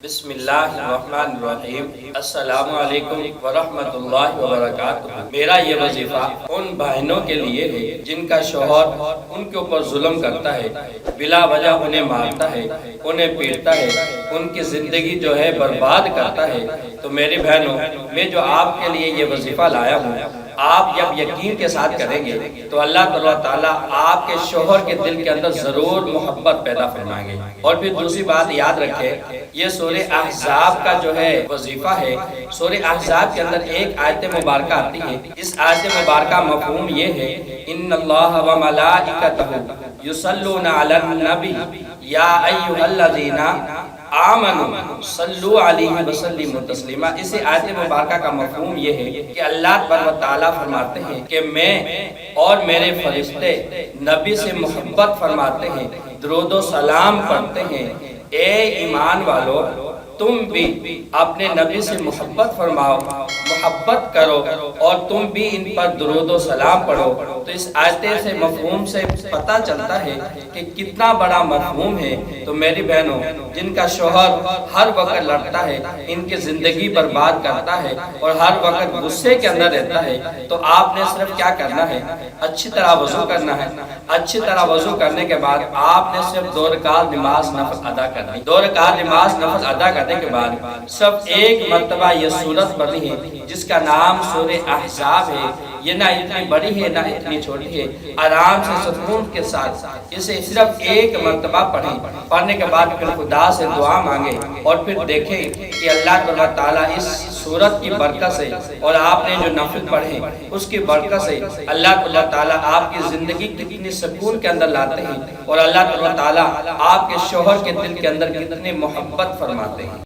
بسم اللہ الرحمن الرحیم۔ السلام علیکم ورحمۃ اللہ وبرکاتہ۔ میرا یہ وظیفہ ان بہنوں کے لیے ہے جن کا شوہر ان کے اوپر ظلم کرتا ہے، بلا وجہ انہیں مارتا ہے، انہیں پیٹتا ہے، ان کی زندگی جو ہے برباد کرتا ہے۔ تو میری بہنوں، میں جو آپ کے لیے یہ وظیفہ لایا ہوں، آپ جب یقین کے ساتھ کریں گے تو اللہ تعالیٰ آپ کے شوہر کے دل کے اندر ضرور محبت پیدا فرمائیں گے۔ اور پھر دوسری بات یاد رکھیں، یہ سورہ احزاب کا جو ہے وظیفہ ہے۔ سورہ احزاب کے اندر ایک آیت مبارکہ آتی ہے، اس آیت مبارکہ مفہوم یہ ہے، ان اللہ و ملائکتہ یصلون علی النبی یا ایھا الذین آمنوا صلو علیہ وسلموا تسلیما۔ اس آیت مبارکہ کا مفہوم یہ ہے کہ اللہ تبارک و تعالیٰ فرماتے ہیں کہ میں اور میرے فرشتے نبی سے محبت فرماتے ہیں، درود و سلام پڑھتے ہیں۔ اے ایمان والو، تم بھی اپنے نبی سے محبت فرماؤ، محبت کرو، اور تم بھی ان پر درود و سلام پڑھو۔ تو اس آیت سے مفہوم سے پتہ چلتا ہے کہ کتنا بڑا مفہوم ہے۔ تو میری بہنوں، جن کا شوہر ہر وقت لڑتا ہے، ان کی زندگی برباد کرتا ہے اور ہر وقت غصے کے اندر رہتا ہے، تو آپ نے صرف کیا کرنا ہے؟ اچھی طرح وضو کرنا ہے۔ اچھی طرح وضو کرنے کے بعد آپ نے صرف 2 رکعت نماز نفل ادا کرنی۔ 2 رکعت نماز نفل ادا کرنے کے بعد صرف ایک مرتبہ یہ سورت پڑھنی ہے جس کا نام سورہ احزاب ہے۔ یہ نہ اتنی بڑی ہے نہ اتنی چھوٹی ہے، آرام سے سکون کے ساتھ اسے صرف ایک مرتبہ پڑھیں۔ پڑھنے کے بعد پھر خدا سے دعا مانگیں اور پھر دیکھیں کہ اللہ تعالیٰ اس سورت کی برکت سے اور آپ نے جو نفل پڑھے اس کی برکت سے اللہ تعالیٰ آپ کی زندگی کتنی سکون کے اندر لاتے ہیں، اور اللہ تعالیٰ آپ کے شوہر کے دل کے اندر کتنی محبت فرماتے ہیں۔